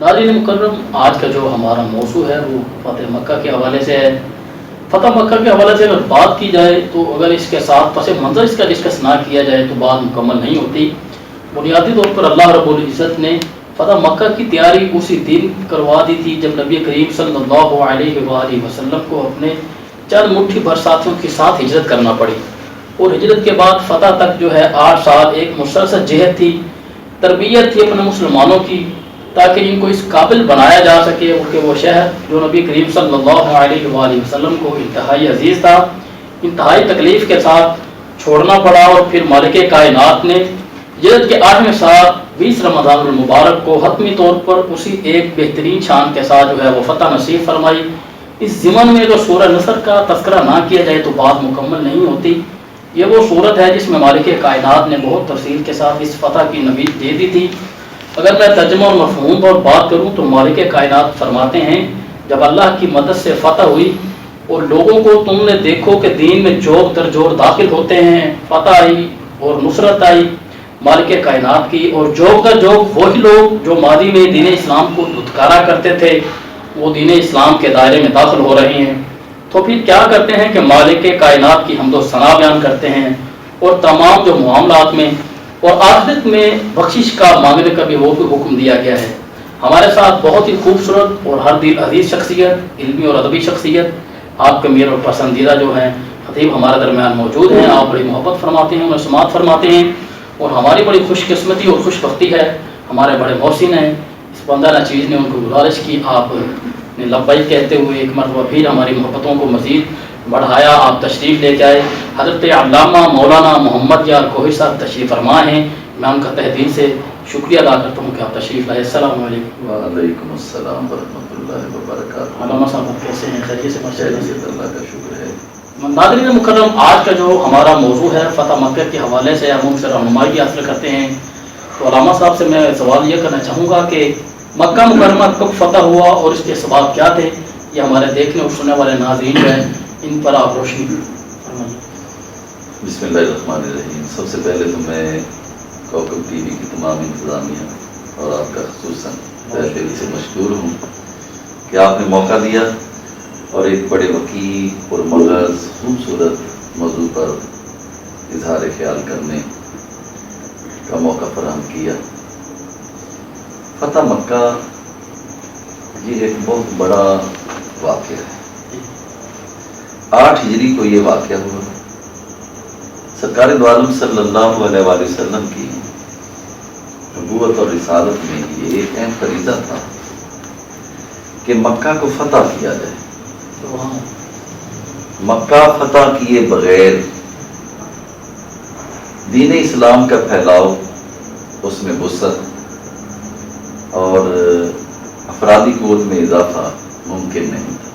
ناظرین مکرم، آج کا جو ہمارا موضوع ہے وہ فتح مکہ کے حوالے سے ہے۔ فتح مکہ کے حوالے سے اگر بات کی جائے تو اگر اس کے ساتھ پس منظر اس کا ڈسکس نہ کیا جائے تو بات مکمل نہیں ہوتی۔ بنیادی طور پر اللہ رب العزت نے فتح مکہ کی تیاری اسی دن کروا دی تھی جب نبی کریم صلی اللہ علیہ وآلہ وسلم کو اپنے چند مٹھی بھر ساتھیوں کے ساتھ ہجرت کرنا پڑی، اور ہجرت کے بعد فتح تک جو ہے 8 سال ایک مسلسل جہد تھی، تربیت تھی اپنے مسلمانوں کی، تاکہ ان کو اس قابل بنایا جا سکے کہ وہ شہر جو نبی کریم صلی اللہ علیہ وآلہ وسلم کو انتہائی عزیز تھا، انتہائی تکلیف کے ساتھ چھوڑنا پڑا، اور پھر مالک کائنات نے ہجرت کے 8ویں سال 20 رمضان المبارک کو حتمی طور پر اسی ایک بہترین شان کے ساتھ جو ہے وہ فتح نصیب فرمائی۔ اس ضمن میں جو سورہ نصر کا تذکرہ نہ کیا جائے تو بات مکمل نہیں ہوتی۔ یہ وہ صورت ہے جس میں مالک کائنات نے بہت تفصیل کے ساتھ اس فتح کی نوید دے دی تھی۔ اگر میں ترجمہ اور مفہوم پر بات کروں تو مالک کائنات فرماتے ہیں، جب اللہ کی مدد سے فتح ہوئی اور لوگوں کو تم نے دیکھو کہ دین میں جوق در جوڑ داخل ہوتے ہیں، فتح آئی اور نصرت آئی مالک کائنات کی، اور جوق در جوق وہی لوگ جو ماضی میں دین اسلام کو دھتکارا کرتے تھے وہ دین اسلام کے دائرے میں داخل ہو رہے ہیں، تو پھر کیا کرتے ہیں کہ مالک کائنات کی حمد و ثنا بیان کرتے ہیں، اور تمام جو معاملات میں اور آخرت میں بخشش کا مانگنے کا بھی وہ بھی حکم دیا گیا ہے۔ ہمارے ساتھ بہت ہی خوبصورت اور ہر دل عزیز شخصیت، علمی اور ادبی شخصیت، آپ کے میرے اور پسندیدہ جو ہیں خطیب ہمارے درمیان موجود ہیں۔ آپ بڑی محبت فرماتے ہیں، انہیں سماعت فرماتے ہیں، اور ہماری بڑی خوش قسمتی اور خوش بختی ہے، ہمارے بڑے محسن ہیں۔ اس بندہ نچیز نے ان کو گزارش کی، آپ نے لبیک کہتے ہوئے ایک مرتبہ پھر ہماری محبتوں کو مزید بڑھایا، آپ تشریف لے جائے۔ حضرت علامہ مولانا محمد یار کوہی صاحب تشریف فرما ہیں، میں ان کا تہ دل سے شکریہ ادا کرتا ہوں کہ آپ تشریف لائے۔ السلام علیکم۔ وعلیکم السلام ورحمۃ اللہ وبرکاتہ۔ علامہ صاحب آپ کیسے ہیں؟ خیریت سے؟ خیریت، اللہ کا شکر ہے۔ ناظرین مکرم، آج کا جو ہمارا موضوع ہے فتح مکہ کے حوالے سے ہم ان سے رہنمائی حاصل کرتے ہیں، تو علامہ صاحب سے میں سوال یہ کرنا چاہوں گا کہ مکہ مکرمہ کب فتح ہوا اور اس کے اسباب کیا تھے؟ یہ ہمارے دیکھنے اور سننے والے ناظرین جو ہیں ان پر آپ روشنی فرمائیے۔ بسم اللہ الرحمن الرحیم۔ سب سے پہلے تو میں کوکب ٹی وی کی تمام انتظامیہ اور آپ کا خصوصاً تہہ دل سے مشکور ہوں کہ آپ نے موقع دیا اور ایک بڑے وقی اور مغز خوبصورت موضوع پر اظہار خیال کرنے کا موقع فراہم کیا۔ فتح مکہ یہ ایک بہت بڑا واقعہ ہے۔ 8 ہجری کو یہ واقعہ ہوا۔ سرکار دو عالم صلی اللہ علیہ وآلہ وسلم کی نبوت اور رسالت میں یہ ایک اہم فریضہ تھا کہ مکہ کو فتح کیا جائے۔ مکہ فتح کیے بغیر دین اسلام کا پھیلاؤ، اس میں وسعت اور افرادی قوت میں اضافہ ممکن نہیں تھا۔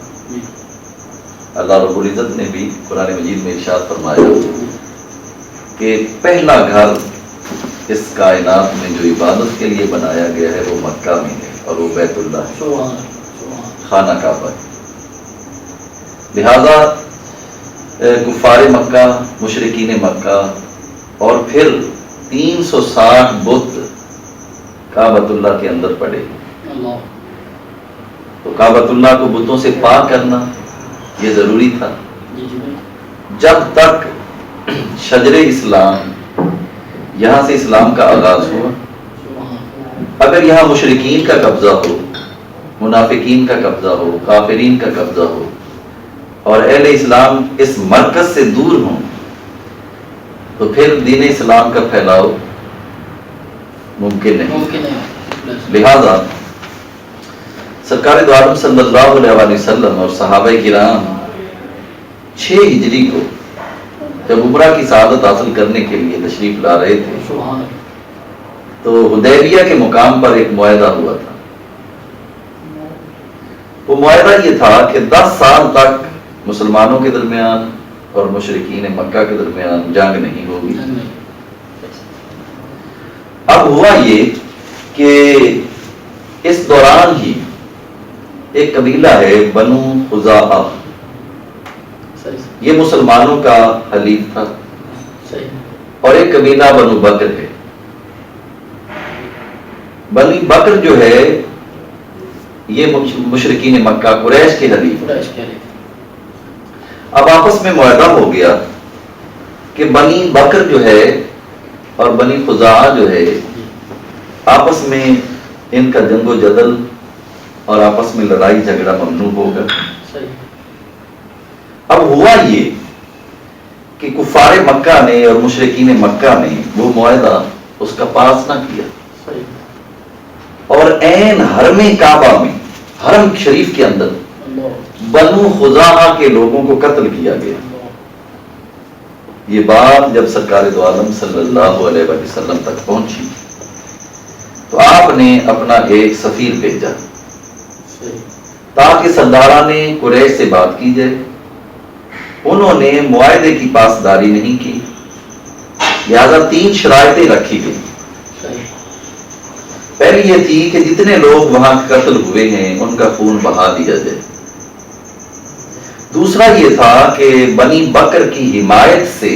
اللہ رب العزت نے بھی قرآن مجید میں ارشاد فرمایا کہ پہلا گھر اس کائنات میں جو عبادت کے لیے بنایا گیا ہے وہ مکہ میں ہے، اور وہ بیت اللہ ہے، خانہ کعبہ ہے۔ لہذا کفار مکہ، مشرکین مکہ اور پھر 360 بت کعبۃ اللہ کے اندر پڑے، تو کعبۃ اللہ کو بتوں سے پاک کرنا یہ ضروری تھا۔ جب تک شجر اسلام، یہاں سے اسلام کا آغاز ہوا، اگر یہاں مشرکین کا قبضہ ہو، منافقین کا قبضہ ہو، کافرین کا قبضہ ہو، اور اہل اسلام اس مرکز سے دور ہوں، تو پھر دین اسلام کا پھیلاؤ ممکن نہیں۔ لہذا سرکار دو عالم صلی اللہ علیہ وآلہ وسلم اور صحابہ کرام 6 ہجری کو جب عمرہ کی سعادت حاصل کرنے کے لیے تشریف لا رہے تھے تو حدیبیہ کے مقام پر ایک معاہدہ ہوا تھا۔ وہ معاہدہ یہ تھا کہ 10 سال تک مسلمانوں کے درمیان اور مشرکین مکہ کے درمیان جنگ نہیں ہوگی۔ اب ہوا یہ کہ اس دوران ہی ایک قبیلہ ہے بنو خزاعہ، یہ مسلمانوں کا حلیف تھا، اور ایک قبیلہ بنو بکر ہے۔ بنی بکر جو ہے یہ مشرکین مکہ قریش کے حلیف، قریش کے لیے اب آپس میں معاہدہ ہو گیا کہ بنی بکر جو ہے اور بنی خزاعہ جو ہے آپس میں ان کا جنگ و جدل اور آپس میں لڑائی جھگڑا ممنوع ہوگا۔ اب ہوا یہ کہ کفار مکہ نے اور مشرکین مکہ نے وہ معاہدہ اس کا پاس نہ کیا، اور عین حرم کعبہ میں، حرم شریف کے اندر بنو خزاعہ کے لوگوں کو قتل کیا گیا۔ یہ بات جب سرکار دو عالم صلی اللہ علیہ وسلم تک پہنچی تو آپ نے اپنا ایک سفیر بھیجا تاکہ سرداران قریش سے بات کی جائے۔ انہوں نے معاہدے کی پاسداری نہیں کی، لہذا 3 شرائطیں رکھی گئی۔ پہلی یہ تھی کہ جتنے لوگ وہاں قتل ہوئے ہیں ان کا خون بہا دیا جائے۔ دوسرا یہ تھا کہ بنی بکر کی حمایت سے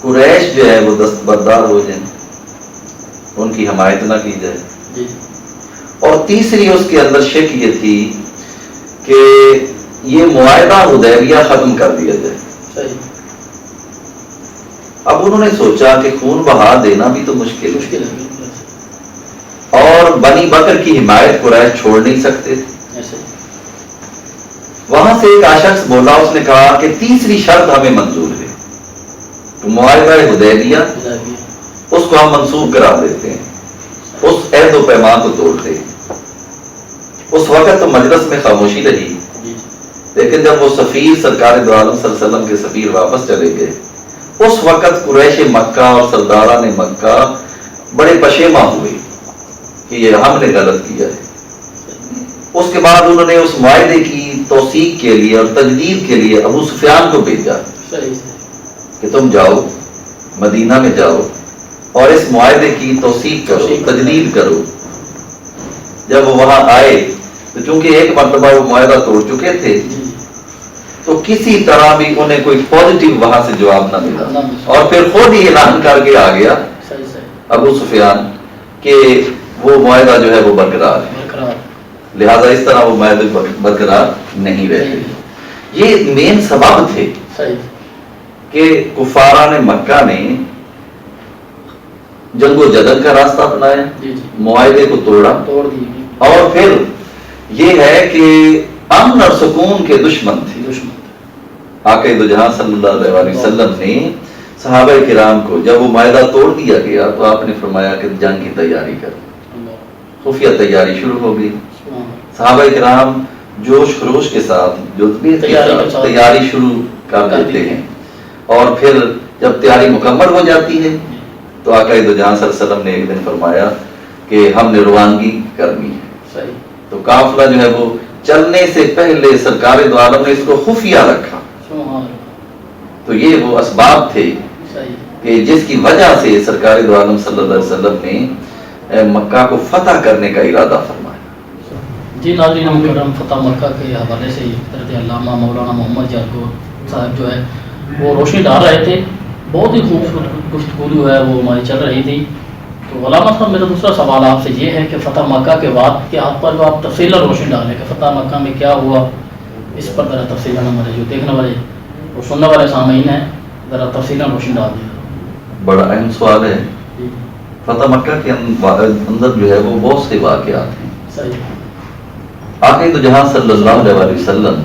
قریش جو ہے وہ دستبردار ہو جائیں، ان کی حمایت نہ کی جائے۔ اور تیسری اس کے اندر شک یہ تھی کہ یہ معاہدہ حدیبیہ ختم کر دیا جائے۔ اب انہوں نے سوچا کہ خون بہا دینا بھی تو مشکل ہے، اور بنی بکر کی حمایت قریش چھوڑ نہیں سکتے۔ وہاں سے ایک شخص بولا، اس نے کہا کہ تیسری شرط ہمیں منظور ہے، تو معاہدہ حدیبیہ اس کو ہم منسوخ کرا دیتے ہیں، اس عہد و پیمان کو توڑتے ہیں۔ اس وقت تو مجلس میں خاموشی رہی، لیکن جب وہ سفیر سرکار دو عالم صلی اللہ علیہ وسلم کے سفیر واپس چلے گئے، اس وقت قریش مکہ اور سرداران مکہ بڑے پشیماں ہوئے کہ یہ ہم نے غلط کیا ہے۔ اس کے بعد انہوں نے اس معاہدے کی توثیق کے لیے اور تجدید کے لیے ابو سفیان کو بھیجا کہ تم جاؤ مدینہ میں جاؤ اور اس معاہدے کی توثیق کرو، تجدید کرو۔ جب وہ وہاں آئے تو چونکہ ایک مرتبہ وہ معاہدہ توڑ چکے تھے تو کسی طرح بھی انہیں کوئی پازیٹیو وہاں سے جواب نہ ملا، اور پھر خود ہی اعلان کر کے آ گیا ابو سفیان کہ وہ معاہدہ جو ہے وہ برقرار ہے، لہذا اس طرح وہ معاہدے برقرار نہیں رہتے۔ یہ مین سبب تھے کہ کفاران مکہ نے جنگ و جدل کا راستہ اپنایا، معاہدے کو توڑا، اور پھر یہ ہے کہ امن اور سکون کے دشمن تھے۔ آقا دو جہاں صلی اللہ علیہ وسلم نے صحابہ کرام کو جب وہ معاہدہ توڑ دیا گیا تو آپ نے فرمایا کہ جنگ کی تیاری کرو، خفیہ تیاری شروع ہو گئی۔ صحابہ کرام جوش خروش کے ساتھ تیاری شروع کر دیتے ہیں، اور پھر جب تیاری مکمل ہو جاتی ہے تو آقا دو جہاں صلی اللہ علیہ وسلم نے ایک دن فرمایا کہ ہم نے روانگی کرنی ہے، تو قافلہ جو ہے وہ چلنے سے پہلے سرکار دو عالم نے اس کو خفیہ رکھا۔ تو یہ وہ اسباب تھے کہ جس کی وجہ سے سرکار دو عالم صلی اللہ علیہ وسلم نے مکہ کو فتح کرنے کا ارادہ فرمایا۔ جی ناظرین کرام، فتح مکہ کے حوالے سے حضرت علامہ مولانا محمد جاگور صاحب جو ہے وہ روشنی ڈال رہے تھے، بہت ہی خوبصورت گفتگو جو ہے وہ ہماری چل رہی تھی۔ تو علامہ صاحب میرا دوسرا سوال آپ سے یہ ہے کہ فتح مکہ کے بعد کے آپ پر جو آپ تفصیل روشنی ڈالیں کہ فتح مکہ میں کیا ہوا، اس پر ذرا تفصیل ہمارے جو دیکھنے والے اور سننے والے سامعین ہیں ذرا تفصیل روشنی ڈال دیں۔ بڑا اہم سوال ہے۔ فتح مکہ کے اندر جو ہے وہ بہت سے واقعات ہیں۔ آقا دو جہاں صلی اللہ علیہ وسلم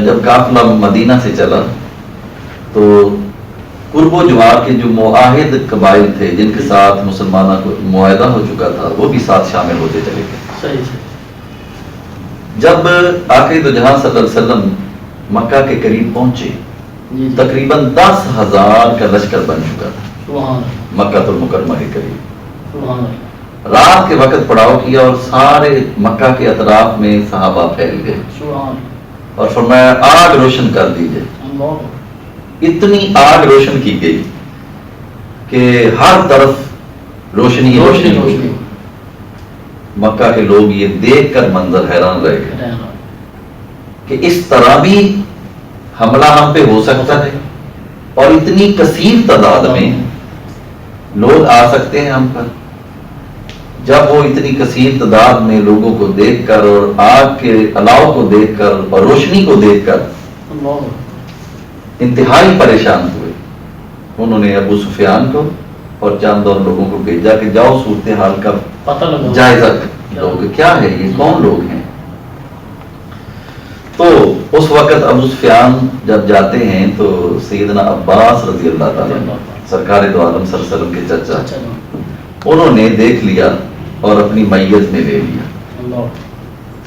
جب قافلہ مدینہ سے چلا تو قرب و جوار کے جو معاہد قبائل تھے جن کے ساتھ مسلمانوں کو معاہدہ ہو چکا تھا وہ بھی ساتھ شامل ہوتے چلے گئے۔ جب آقا دو جہاں صلی اللہ علیہ وسلم مکہ کے قریب پہنچے تقریباً 10,000 کا لشکر بن چکا تھا مکہ المکرمہ کے قریب۔ رات کے وقت پڑاؤ کیا اور سارے مکہ کے اطراف میں صحابہ پھیل گئے اور فرمایا آگ روشن کر دیجئے۔ اتنی آگ روشن کی گئی کہ ہر طرف روشنی روشنی ہو گئی۔ مکہ کے لوگ یہ دیکھ کر منظر حیران رہ گئے کہ اس طرح بھی حملہ ہم پہ ہو سکتا ہے اور اتنی کثیر تعداد میں لوگ آ سکتے ہیں ہم پر۔ جب وہ اتنی کثیر تعداد میں لوگوں کو دیکھ کر اور آگ کے الاؤ کو دیکھ کر اور روشنی کو دیکھ کر انتہائی پریشان ہوئے، انہوں نے ابو سفیان کو اور چند اور لوگوں کو بھیجا کہ جاؤ صورتحال کا جائزہ لو کہ کیا ہے، یہ کون لوگ ہیں۔ تو اس وقت ابو سفیان جب جاتے ہیں تو سیدنا عباس رضی اللہ تعالیٰ سرکار دو عالم صلی اللہ علیہ وسلم کے چچا، انہوں نے دیکھ لیا اور اپنی میت میں لے لیا۔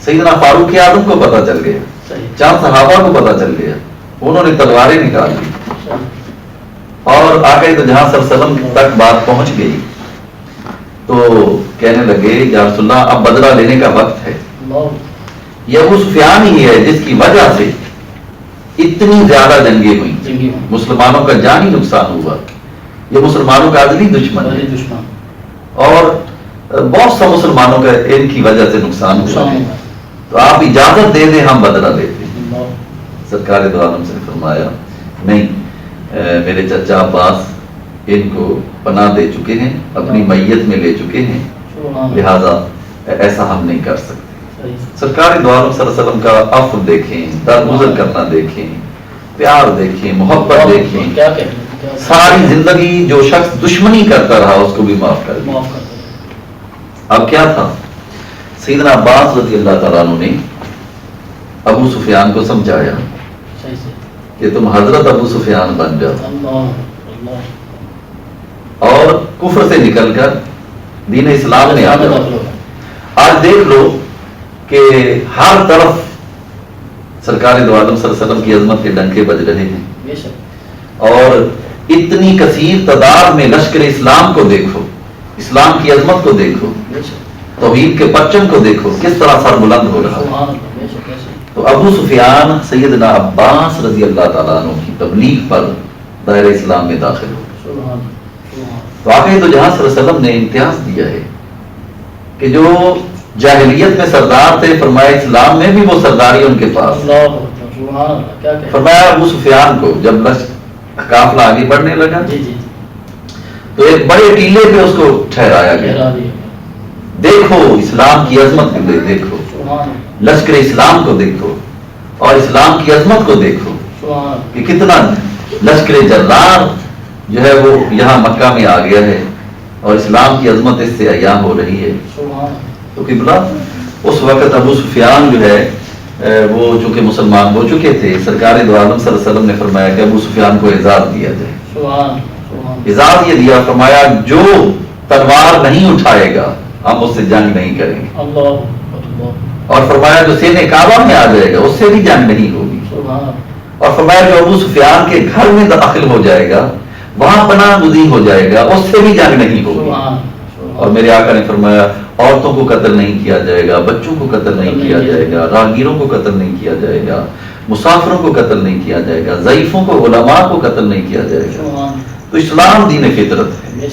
سیدنا فاروق اعظم کو پتہ چل گیا، چند صحابہ کو پتہ چل گیا، انہوں نے تلواریں نکال لی اور آقا دو جہاں صلی اللہ علیہ وسلم تک بات پہنچ گئی تو کہنے لگے یا رسول اللہ اب بدلہ لینے کا وقت ہے۔ یہ ابو سفیان ہی ہے جس کی وجہ سے اتنی زیادہ جنگیں ہوئی، مسلمانوں کا جانی نقصان ہوا، یہ مسلمانوں کا ازلی دشمن ہے اور بہت سا مسلمانوں کا ان کی وجہ سے نقصان ہوا ہے، تو آپ اجازت دے دیں ہم بدلہ لیتے ہیں۔ سرکار دو عالم سے فرمایا نہیں، میرے چچا عباس ان کو پناہ دے چکے ہیں، اپنی میت میں لے چکے ہیں، لہذا ایسا ہم نہیں کر سکتے۔ سرکار دو عالم صلی اللہ علیہ وسلم کا عفو دیکھیں، درگزر کرنا دیکھیں، پیار دیکھیں، محبت دیکھیں، ساری زندگی جو شخص دشمنی کرتا رہا اس کو بھی معاف کر دیا۔ اب کیا تھا، سیدنا عباس رضی اللہ تعالیٰ عنہ نے ابو سفیان کو سمجھایا کہ تم حضرت ابو سفیان بن جاؤ اور کفر سے نکل کر دین اسلام میں آ جاؤ۔ آج دیکھ لو کہ ہر طرف سرکار دو عالم صلی اللہ علیہ وسلم کی عظمت کے ڈنکے بج رہے ہیں اور اتنی کثیر تعداد میں لشکر اسلام کو دیکھو، اسلام کی عظمت کو دیکھو، توحید کے پرچم کو دیکھو کس طرح سر بلند ہو رہا ہے۔ تو ابو سفیان سیدنا عباس رضی اللہ تعالیٰ عنہ کی تبلیغ پر دائرہ اسلام میں داخل ہو۔ تو آقا دو جہاں صلی اللہ علیہ وسلم نے امتیاز دیا ہے کہ جو جاہلیت میں سردار تھے، فرمایا اسلام میں بھی وہ سرداری ان کے پاس۔ فرمایا ابو سفیان کو جب قافلہ آگے بڑھنے لگا تو ایک بڑے ٹیلے پہ اس کو ٹھہرایا گیا، دیکھو اسلام کی عظمت کو دیکھو، لشکر اسلام کو دیکھو اور اسلام کی عظمت کو دیکھو کہ کتنا لشکر جرار جو ہے وہ یہاں مکہ میں آ گیا ہے اور اسلام کی عظمت اس سے عیاں ہو رہی ہے۔ تو قبلہ اس وقت ابو سفیان جو ہے وہ چونکہ مسلمان ہو چکے تھے، سرکار دو عالم صلی اللہ علیہ وسلم نے فرمایا کہ ابو سفیان کو اعزاز دیا جائے۔ اعزاز یہ دیا، فرمایا جو تلوار نہیں اٹھائے گا ہم اس سے جنگ نہیں کریں گے، اور فرمایا جو سینے کعبہ میں آ جائے گا اس سے بھی جنگ نہیں ہوگی، اور فرمایا جو ابو سفیان کے گھر میں داخل ہو جائے گا وہاں پناہ گزین ہو جائے گا اس سے بھی جنگ نہیں ہوگی۔ اور میرے آقا نے فرمایا عورتوں کو قتل نہیں کیا جائے گا، بچوں کو قتل نہیں کیا جائے گا، راہگیروں کو قتل نہیں کیا جائے گا، مسافروں کو قتل نہیں کیا جائے گا، ضعیفوں کو، علماء کو قتل نہیں کیا جائے گا۔ تو اسلام دین فطرت ہے،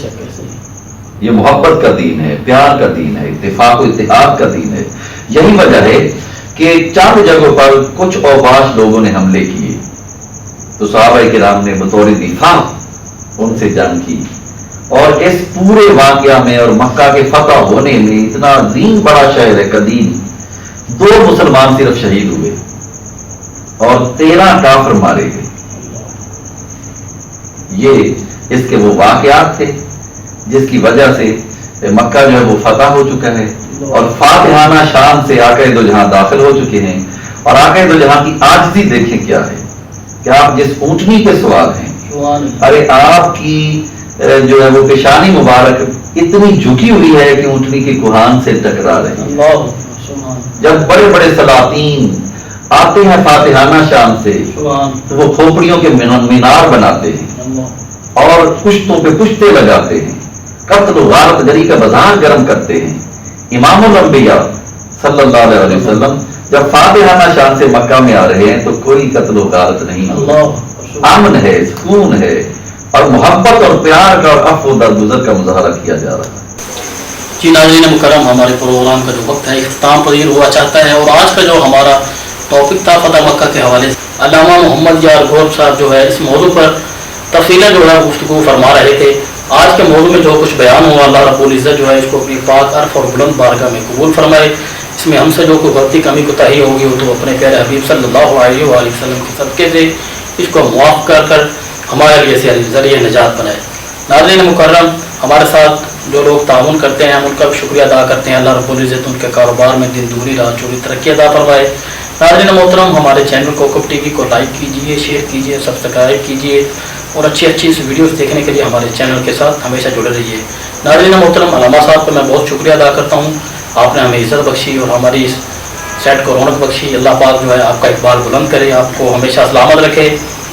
یہ محبت کا دین ہے، پیار کا دین ہے، اتفاق و اتحاد کا دین ہے۔ یہی وجہ ہے کہ چار جگہوں پر کچھ اوباش لوگوں نے حملے کیے تو صحابہ کرام نے بطور دفاع ان سے جنگ کی، اور اس پورے واقعہ میں اور مکہ کے فتح ہونے میں اتنا عظیم بڑا شہر ہے قدیم، 2 مسلمان صرف شہید ہوئے اور 13 کافر مارے گئے۔ یہ اس کے وہ واقعات تھے جس کی وجہ سے مکہ جو ہے وہ فتح ہو چکا ہے اور فاتحانہ شان سے آقا دو جہاں داخل ہو چکے ہیں۔ اور آقا دو جہاں کی عاجزی دیکھیں کیا ہے کہ آپ جس اونٹنی پہ سوار ہیں، ارے آپ کی جو ہے وہ پیشانی مبارک اتنی جھکی ہوئی ہے کہ اونٹنی کے کوہان سے ٹکرا رہے ہیں۔ جب بڑے بڑے سلاطین آتے ہیں فاتحانہ شان سے تو وہ کھوپڑیوں کے مینار بناتے ہیں اور پشتوں پہ پشتے لگاتے ہیں، قتل و غارت گری کا بازار گرم کرتے ہیں۔ امام الانبیاء صلی اللہ علیہ وسلم جب فاتحانہ شان سے مکہ میں آ رہے ہیں تو کوئی قتل و غارت نہیں، امن ہے، سکون ہے اور محبت اور پیار کا اور عفو و درگزر کا مظاہرہ کیا جا رہا ہے۔ جی ناظرین مکرم، ہمارے پروگرام کا جو وقت ہے اختتام پذیر ہوا چاہتا ہے، اور آج کا جو ہمارا ٹاپک تھا فتح مکہ کے حوالے سے علامہ محمد یار غور صاحب جو ہے اس موضوع پر تفصیلیں جو ہے گفتگو فرما رہے تھے۔ آج کے موضوع میں جو کچھ بیان ہوا اللہ رب العزت جو ہے اس کو اپنی پاک عرف اور بلند بارگاہ میں قبول فرمائے. اس میں ہم سے جو کوئی غلطی کمی کوتاہی ہوگی وہ تو اپنے پیارے حبیب صلی اللہ علیہ وآلہ وسلم کے صدقے سے اس کو معاف کر ہمارے لیے سے ذریعہ نجات بنائے. ناظرین مکرم، ہمارے ساتھ جو لوگ تعاون کرتے ہیں ہم ان کا بھی شکریہ ادا کرتے ہیں. اللہ رب العزت ان کے کاروبار میں دن دوری رات چوری ترقی عطا فرمائے. ناظرین محترم، ہمارے چینل کوکب ٹی وی کو لائک کیجیے، شیئر کیجیے، سبسکرائب کیجیے اور اچھی ویڈیوز دیکھنے کے لیے ہمارے چینل کے ساتھ ہمیشہ جڑے رہیے. ناظرین محترم، علامہ صاحب کا میں بہت شکریہ ادا کرتا ہوں. آپ نے ہمیں عزت بخشی اور ہماری اس سیٹ کو رونق بخشی. اللہ پاک جو ہے آپ کا اقبال بلند کرے، آپ کو ہمیشہ سلامت رکھے.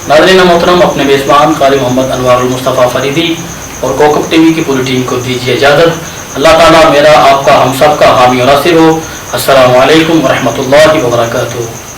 ناظرین محترم، اپنے میزبان قاری محمد انوار المصطفیٰ فریدی اور کوکب ٹی وی کی پوری ٹیم کو دیجیے اجازت. اللہ تعالیٰ میرا آپ کا ہم سب کا حامی و ناصر ہو. السلام علیکم ورحمۃ اللہ وبرکاتہ.